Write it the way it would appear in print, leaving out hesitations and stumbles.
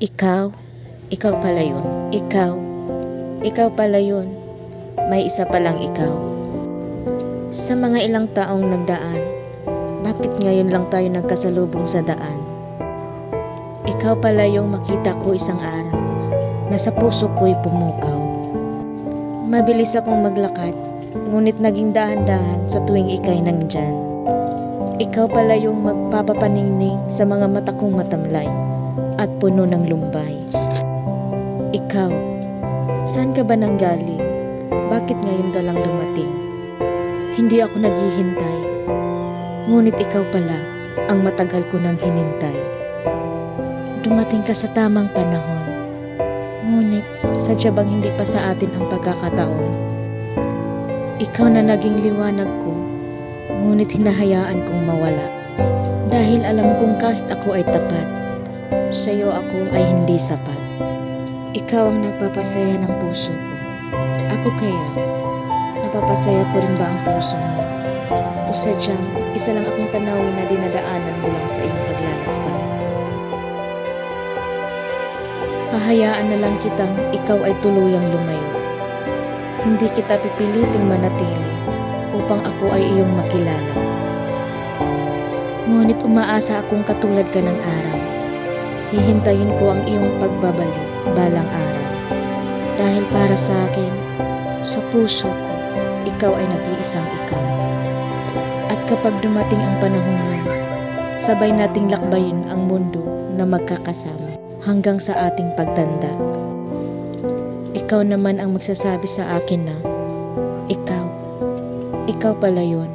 Ikaw, ikaw pala yun. Ikaw pala yun. May isa palang ikaw. Sa mga ilang taong nagdaan, bakit ngayon lang tayo nagkasalubong sa daan? Ikaw pala yung makita ko isang araw, na sa puso ko'y pumukaw. Mabilis akong maglakad, ngunit naging dahan-dahan sa tuwing ika'y nandyan. Ikaw pala yung magpapapaningning sa mga mata kong matamlay at puno ng lumbay. Ikaw, saan ka ba nanggaling? Bakit ngayon ka lang dumating? Hindi ako naghihintay, ngunit ikaw pala ang matagal ko nang hinintay. Dumating ka sa tamang panahon, ngunit sadya bang hindi pa sa atin ang pagkakataon? Ikaw na naging liwanag ko, ngunit hinahayaan kong mawala. Dahil alam kong kahit ako ay tapat, sa'yo ako ay hindi sapat. Ikaw ang nagpapasaya ng puso ko. Ako kaya, napapasaya ko rin ba ang puso mo? O sadyang isa lang akong tanawin na dinadaanan mo lang sa iyong paglalakbay? Hahayaan na lang kitang ikaw ay tuluyang lumayo. Hindi kita pipiliting manatili upang ako ay iyong makilala. Ngunit umaasa akong katulad ka ng araw. Hihintayin ko ang iyong pagbabalik balang araw. Dahil para sa akin, sa puso ko, ikaw ay nag-iisang ikaw. At kapag dumating ang panahon yun, sabay nating lakbayin ang mundo na magkakasama hanggang sa ating pagtanda. Ikaw naman ang magsasabi sa akin na, ikaw pala yun.